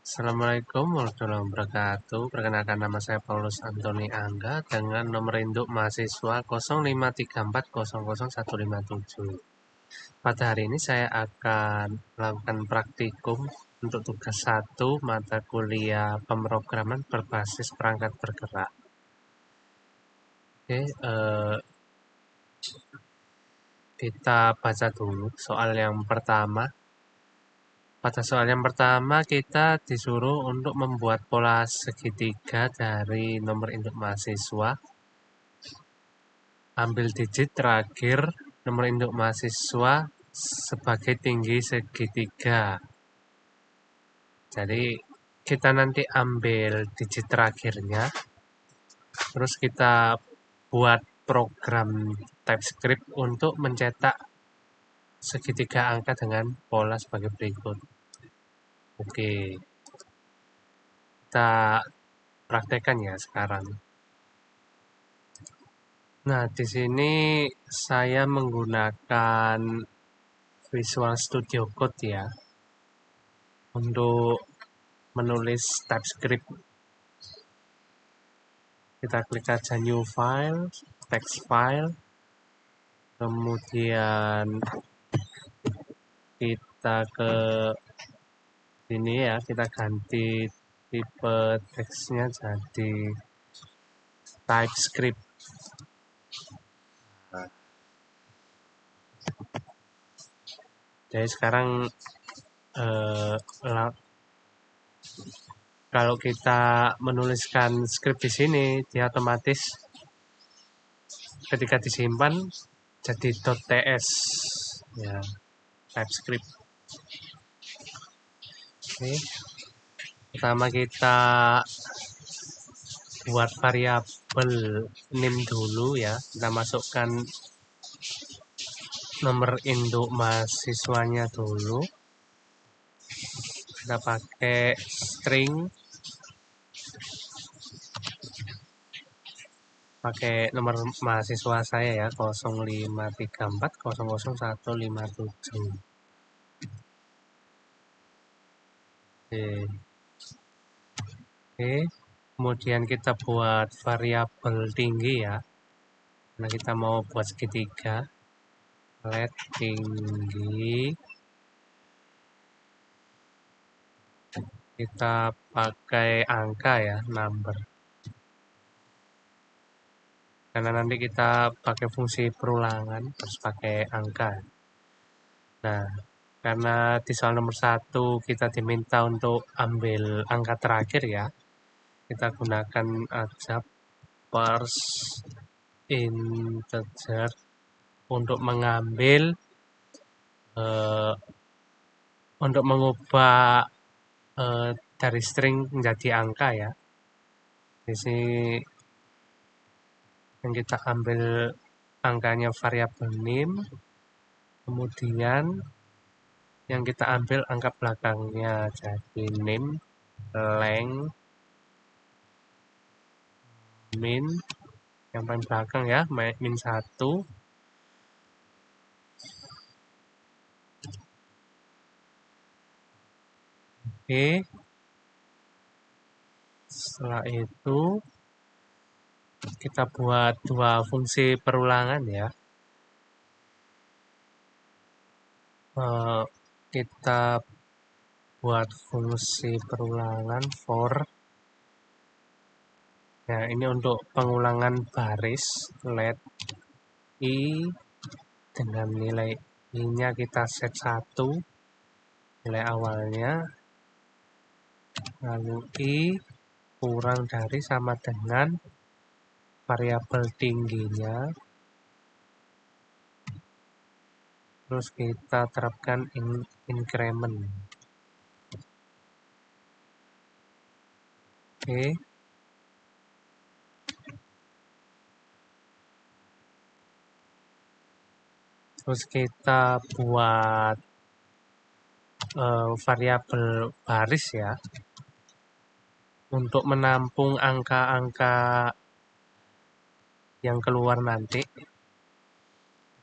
Assalamualaikum warahmatullahi wabarakatuh. Perkenalkan nama saya Paulus Antoni Angga dengan nomor induk mahasiswa 0534000157. Pada hari ini saya akan melakukan praktikum untuk tugas 1 mata kuliah pemrograman berbasis perangkat bergerak. Oke, kita baca dulu soal yang pertama. Pada soal yang pertama kita disuruh untuk membuat pola segitiga dari nomor induk mahasiswa. Ambil digit terakhir nomor induk mahasiswa sebagai tinggi segitiga. Jadi kita nanti ambil digit terakhirnya, terus kita buat program TypeScript untuk mencetak segitiga angka dengan pola sebagai berikut. Oke, kita praktekkan ya sekarang. Nah, di sini saya menggunakan Visual Studio Code ya untuk menulis TypeScript. Kita klik aja New File, Text File, kemudian kita ke sini ya, kita ganti tipe teksnya jadi TypeScript. Jadi sekarang kalau kita menuliskan script di sini, dia otomatis ketika disimpan jadi .ts ya, TypeScript. Oke. Pertama kita buat variabel name dulu ya. Kita masukkan nomor induk mahasiswanya dulu. Kita pakai string, pakai nomor mahasiswa saya ya, 0534000157. Oke, kemudian kita buat variabel tinggi ya, karena kita mau buat segitiga. Let tinggi, kita pakai angka ya, number, karena nanti kita pakai fungsi perulangan terus pakai angka. Nah, karena di soal nomor 1 kita diminta untuk ambil angka terakhir ya, kita gunakan aja parse integer untuk mengambil untuk mengubah dari string menjadi angka ya. Di sini yang kita ambil angkanya variabel name, kemudian yang kita ambil angka belakangnya jadi name, length, min, yang paling belakang ya, min 1. Oke, setelah itu kita buat dua fungsi perulangan ya. Kita buat fungsi perulangan for ya, ini untuk pengulangan baris. Let i dengan nilai i nya kita set 1 nilai awalnya, lalu i kurang dari sama dengan variabel tingginya, terus kita terapkan increment. Oke, terus kita buat variabel baris ya, untuk menampung angka-angka yang keluar nanti.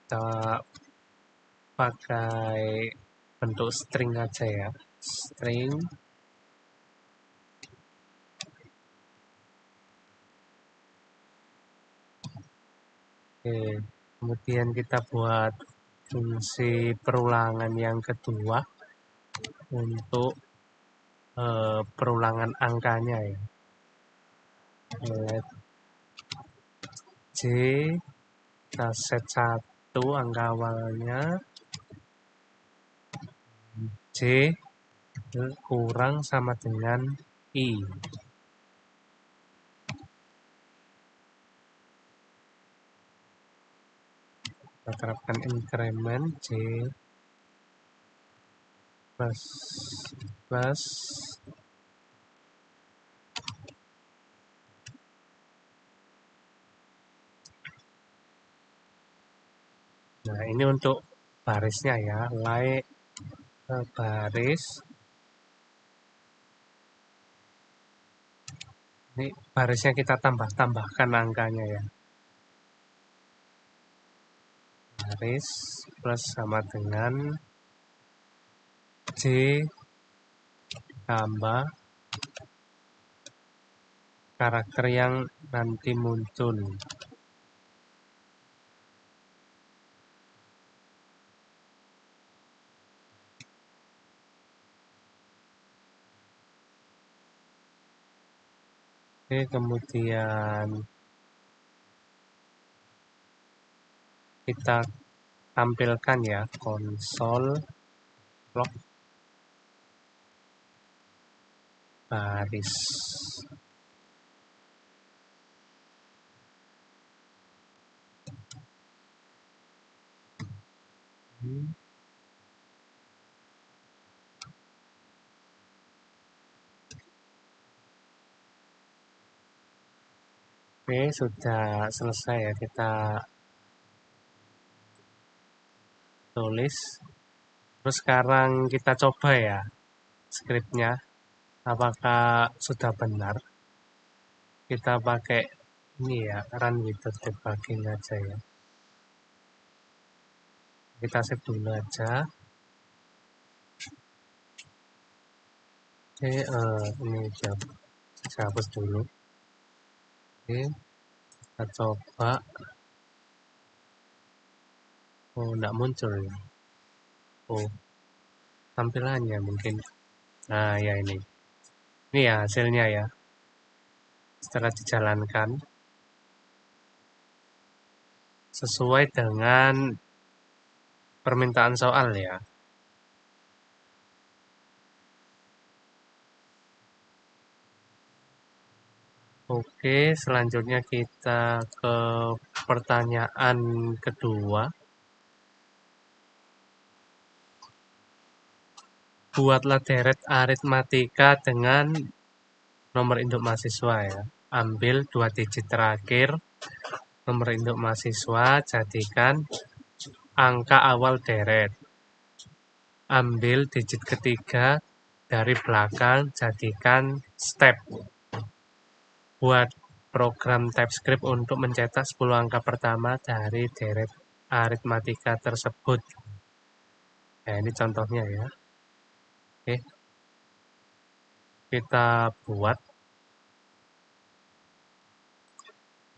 Kita pakai bentuk string aja ya, string, Oke, kemudian kita buat fungsi perulangan yang kedua untuk perulangan angkanya ya. Let J, kita set 1 angka awalnya, J kurang sama dengan I. Kita terapkan increment J plus plus. Nah, ini untuk barisnya ya, like baris. Ini barisnya kita tambahkan angkanya ya. Baris plus sama dengan J tambah karakter yang nanti muncul. Oke, kemudian kita tampilkan ya konsol log baris. Oke, sudah selesai ya, kita tulis. Terus sekarang kita coba ya skripnya, apakah sudah benar. Kita pakai ini ya, run without debugging aja ya. Kita save dulu aja. Oke, ini saya hapus dulu. Oke, kita coba. Oh, enggak muncul ya. Oh, tampilannya mungkin. Nah, ya ini. Ini ya hasilnya ya. Setelah dijalankan sesuai dengan permintaan soal ya. Oke, selanjutnya kita ke pertanyaan kedua. Buatlah deret aritmatika dengan nomor induk mahasiswa ya. Ambil 2 digit terakhir nomor induk mahasiswa, jadikan angka awal deret. Ambil digit ketiga dari belakang, jadikan step. Buat program TypeScript untuk mencetak 10 angka pertama dari deret aritmatika tersebut. Nah, ini contohnya ya. Oke. Kita buat.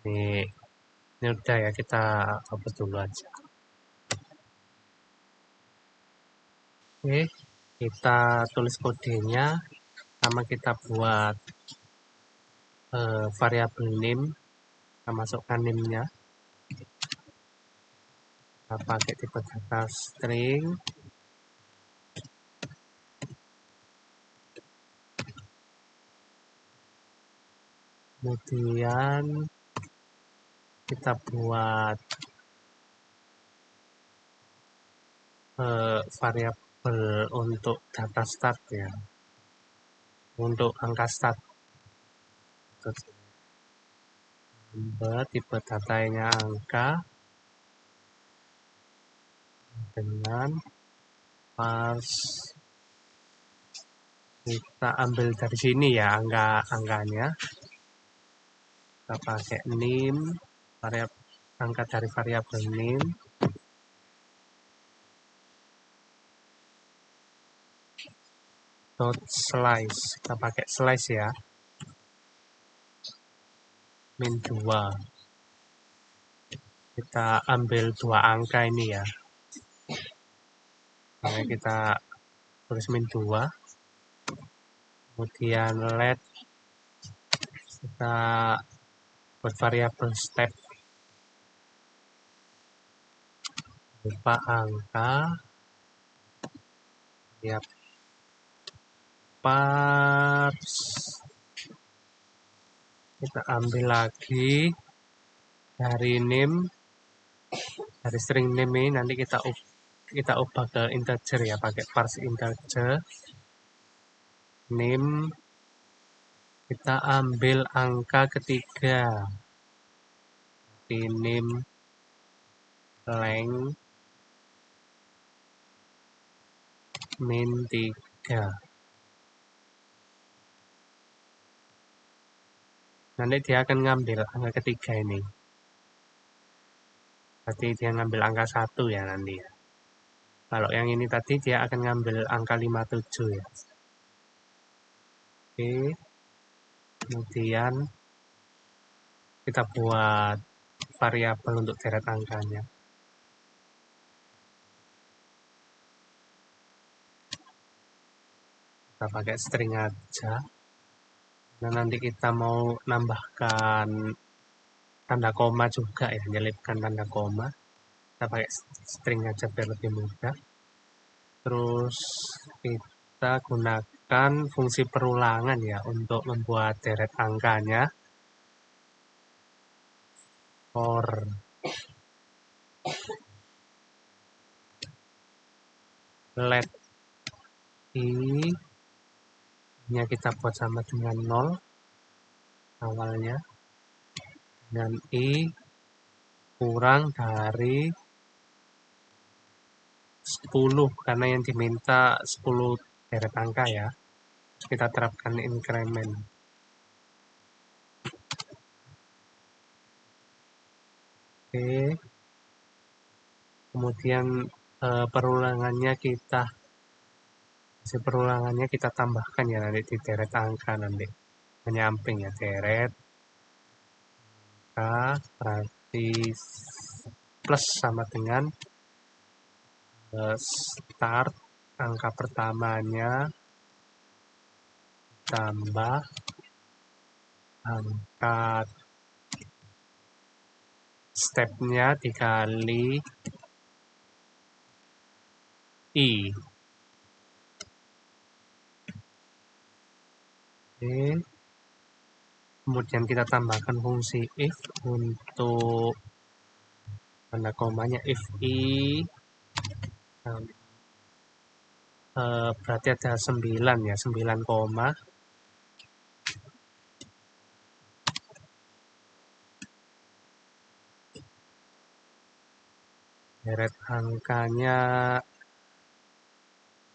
Ini udah ya, kita hapus dulu aja. Oke, kita tulis kodenya. Sama kita buat variabel name. Kita masukkan name-nya. Kita pakai tipe data string. Kemudian kita buat variabel untuk data start ya. Untuk angka start. Tipe datanya angka. Dengan parse. Kita ambil dari sini ya angkanya. Kita pakai name, angka dari variabel name. Dot slice, kita pakai slice ya. Min 2. Kita ambil dua angka ini ya. Nah, kita tulis min 2. Kemudian let kita buat variabel step berupa angka ya parts. Kita ambil lagi dari name, dari string name ini nanti kita ubah ke integer ya, pakai parse integer. Name kita ambil angka ketiga di name length min 3. Nanti dia akan ngambil angka ketiga ini. Berarti dia ngambil angka 1 ya nanti ya. Kalau yang ini tadi dia akan ngambil angka 57 ya. Oke. Kemudian kita buat variabel untuk deret angkanya. Kita pakai string aja. Nah, nanti kita mau nambahkan tanda koma juga ya, menyelipkan tanda koma. Kita pakai string aja biar lebih mudah. Terus kita gunakan fungsi perulangan ya untuk membuat deret angkanya. For let i nya kita buat sama dengan 0 awalnya, dan i kurang dari 10 karena yang diminta 10 deret angka ya. Kita terapkan increment. Oke. Kemudian perulangannya kita tambahkan ya nanti di deret angka nanti. Menyamping ya, deret angka berarti plus sama dengan start angka pertamanya tambah angka stepnya dikali i. Oke. Kemudian kita tambahkan fungsi if untuk tanda komanya, if i berarti ada 9 ya, 9 koma. Deret angkanya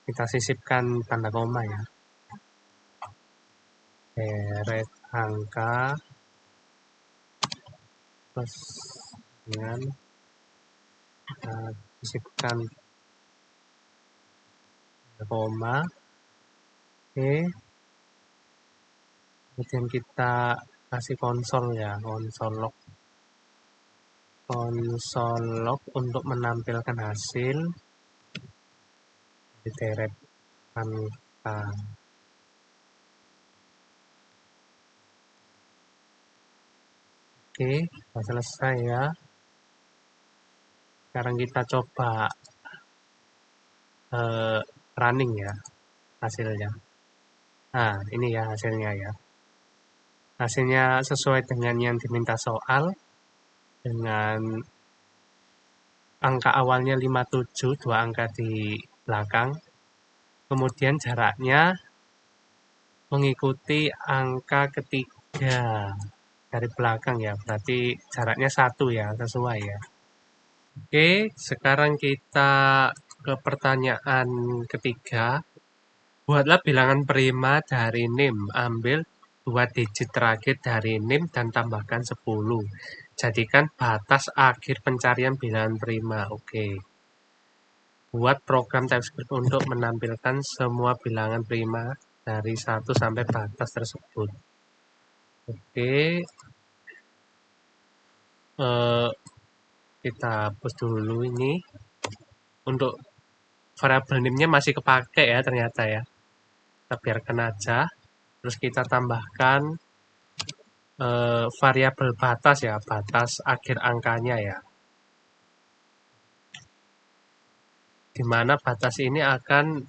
kita sisipkan tanda koma ya. Deret angka plus dengan sisipkan tanda koma. Oke. Kemudian kita kasih konsol ya, konsol log untuk menampilkan hasil di deret angka. Oke, sudah selesai ya. Sekarang kita coba running ya hasilnya. Nah, ini ya hasilnya ya. Hasilnya sesuai dengan yang diminta soal, dengan angka awalnya 57, 2 angka di belakang. Kemudian jaraknya mengikuti angka ketiga dari belakang ya, berarti jaraknya 1 ya, sesuai ya. Oke, sekarang kita ke pertanyaan ketiga. Buatlah bilangan prima dari NIM. Ambil 2 digit terakhir dari NIM dan tambahkan 10. Jadikan batas akhir pencarian bilangan prima. Oke. Buat program TypeScript untuk menampilkan semua bilangan prima dari 1 sampai batas tersebut. Oke. Kita hapus dulu ini. Untuk variabel name-nya masih kepake ya ternyata ya. Kita biarkan aja. Terus kita tambahkan variabel batas ya, batas akhir angkanya ya. Di mana batas ini akan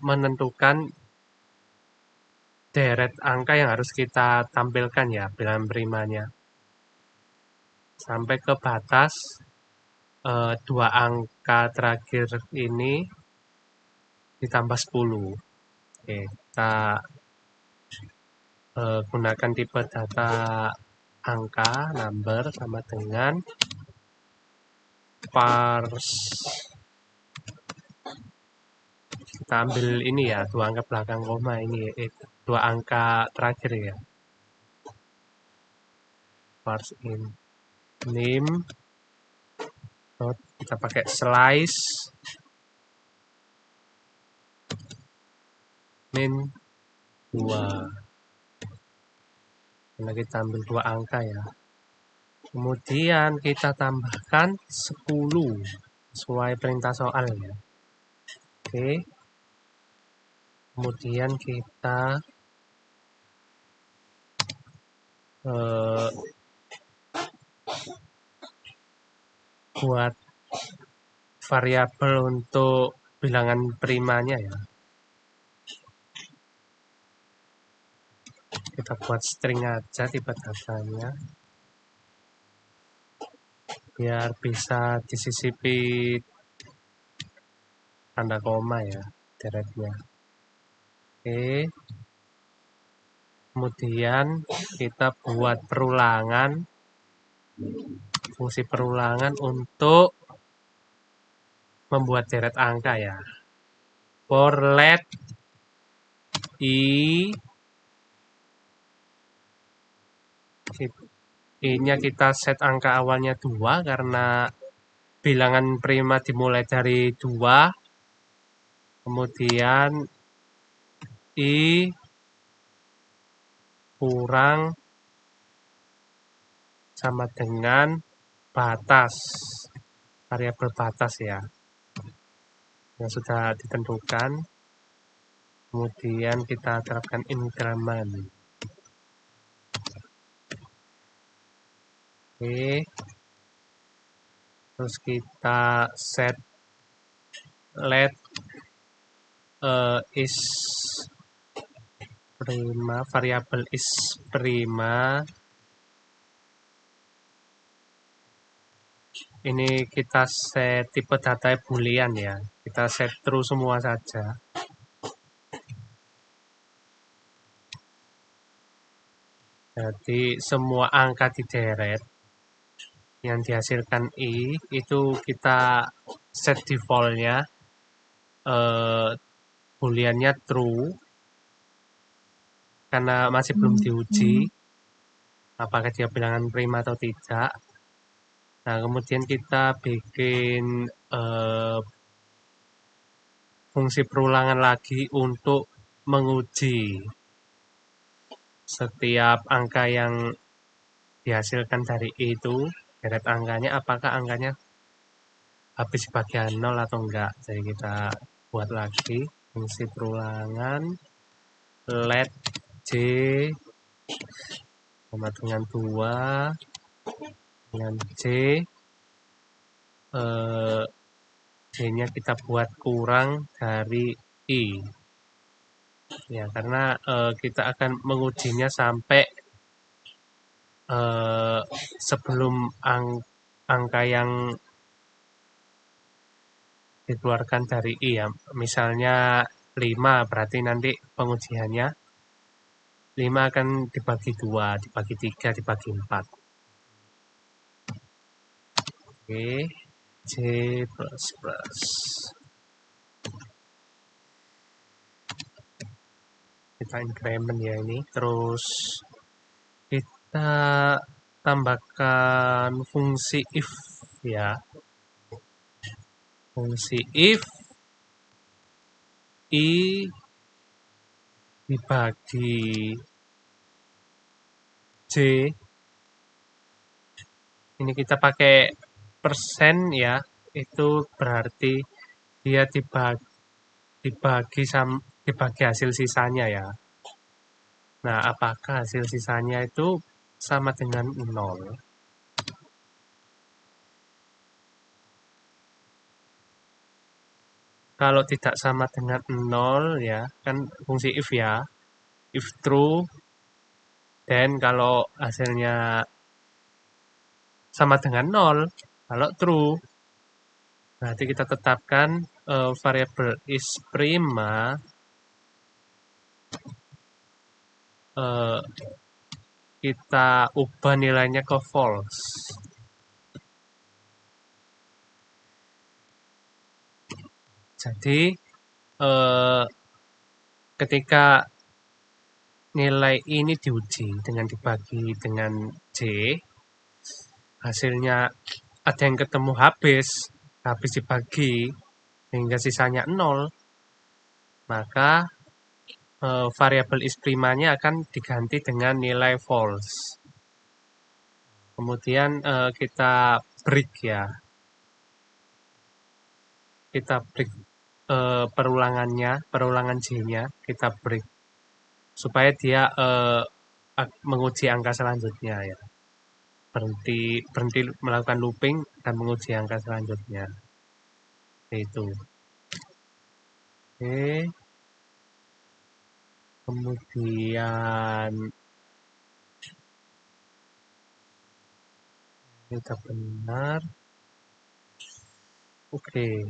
menentukan deret angka yang harus kita tampilkan ya, bilangan primanya. Sampai ke batas 2 angka terakhir ini ditambah 10. Oke, kita gunakan tipe data angka, number, sama dengan parse. Kita ambil ini ya, 2 angka belakang koma ini, 2 angka terakhir ya. Parse in name. Kita pakai slice min 2. Karena kita ambil 2 angka ya. Kemudian kita tambahkan 10 sesuai perintah soal ya. Oke. Kemudian kita buat variabel untuk bilangan primanya ya. Kita buat string aja tipe datanya. Biar bisa disisipi tanda koma ya, deretnya. Oke. Kemudian kita buat perulangan, fungsi perulangan untuk membuat deret angka ya. For let i, I-nya kita set angka awalnya 2 karena bilangan prima dimulai dari 2. Kemudian I kurang sama dengan batas, variabel batas ya, yang sudah ditentukan. Kemudian kita terapkan increment. Oke. Terus kita set let is prima, variabel is prima. Ini kita set tipe data boolean ya. Kita set true semua saja. Jadi semua angka di deret yang dihasilkan I itu kita set default-nya booleannya true karena masih belum diuji apakah dia bilangan prima atau tidak. Nah, kemudian kita bikin fungsi perulangan lagi untuk menguji setiap angka yang dihasilkan dari I itu, deret angkanya, apakah angkanya habis bagian 0 atau enggak. Jadi kita buat lagi fungsi perulangan let j sama dengan 2 dengan j, j-nya kita buat kurang dari I ya, karena kita akan mengujinya sampai sebelum angka yang dikeluarkan dari I ya. Misalnya 5, berarti nanti pengujiannya 5 akan dibagi 2, dibagi 3, dibagi 4. Oke, J++. Kita increment ya ini. Terus kita tambahkan fungsi if ya. Fungsi if I dibagi J. Ini kita pakai persen ya, itu berarti dia dibagi hasil sisanya ya. Nah, apakah hasil sisanya itu sama dengan nol? Kalau tidak sama dengan nol ya, kan fungsi if ya. If true, dan kalau hasilnya sama dengan nol, kalau true, berarti kita tetapkan variabel is prima eh, kita ubah nilainya ke false. Jadi eh, ketika nilai ini diuji dengan dibagi dengan J, hasilnya ada yang ketemu habis dibagi hingga sisanya 0, maka variabel is primanya akan diganti dengan nilai false. Kemudian kita break ya, kita break perulangan J-nya, kita break supaya dia menguji angka selanjutnya ya. Berhenti melakukan looping dan menguji angka selanjutnya. Itu. Oke. Kemudian ini sudah benar. Oke.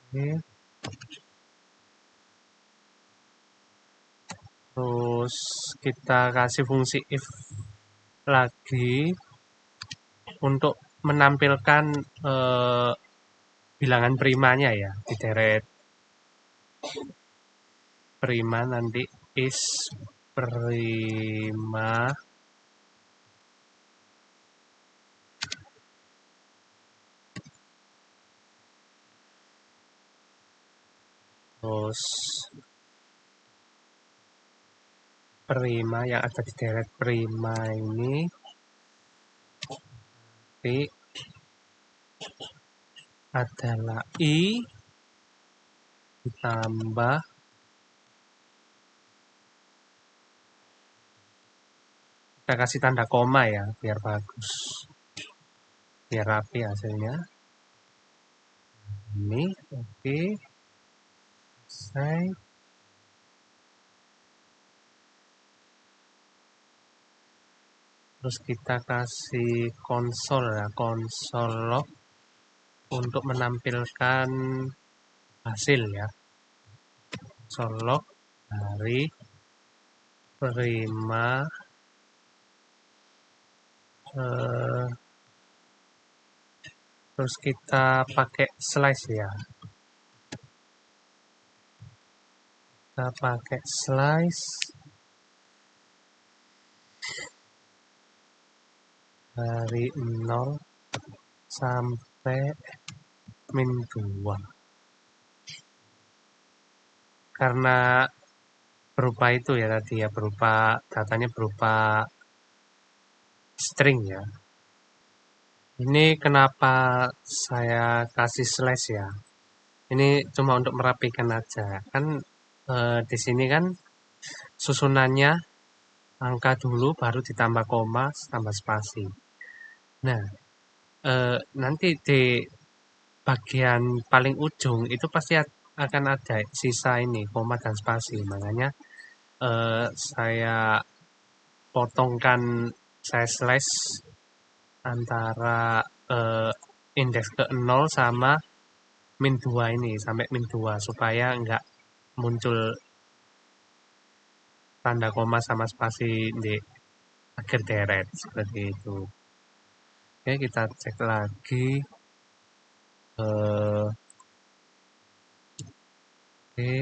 Oke. Terus kita kasih fungsi if lagi untuk menampilkan bilangan primanya ya di deret prima nanti is prima terus prima yang ada di deret prima ini adalah i ditambah kita kasih tanda koma ya biar bagus, biar rapi hasilnya. Ini oke. Selesai. Terus kita kasih konsol ya, konsol log untuk menampilkan hasil ya. Konsol log dari prima terus kita pakai slice ya. Kita pakai slice dari 0 sampai min 2. Karena berupa itu ya tadi ya, berupa datanya berupa string ya. Ini kenapa saya kasih slash ya? Ini cuma untuk merapikan aja. Kan di sini kan susunannya angka dulu baru ditambah koma tambah spasi. Nah, nanti di bagian paling ujung itu pasti akan ada sisa ini koma dan spasi. Makanya saya potongkan, saya slash antara indeks ke 0 sama min 2 ini sampai min 2 supaya enggak muncul tanda koma sama spasi di akhir deret seperti itu. Oke, kita cek lagi. Oke,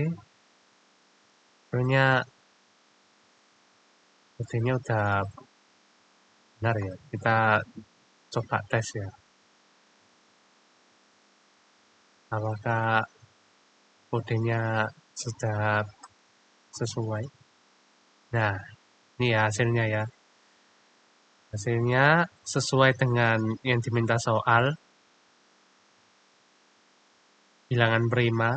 sebenarnya kodenya udah benar ya. Kita coba tes ya. Apakah kodenya sudah sesuai. Nah, ini ya hasilnya ya. Hasilnya sesuai dengan yang diminta soal. Bilangan prima.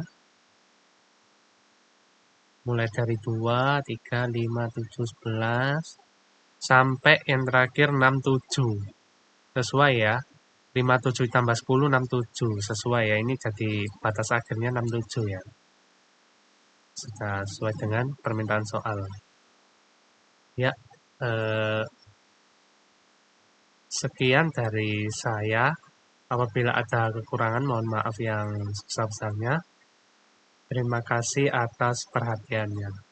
Mulai dari 2, 3, 5, 7, 11. Sampai yang terakhir 6, 7. Sesuai ya. 5, 7 tambah 10, 6, 7. Sesuai ya. Ini jadi batas akhirnya 6, 7 ya. Sudah sesuai dengan permintaan soal. Ya, sekian dari saya. Apabila ada kekurangan, mohon maaf yang sebesar-besarnya. Terima kasih atas perhatiannya.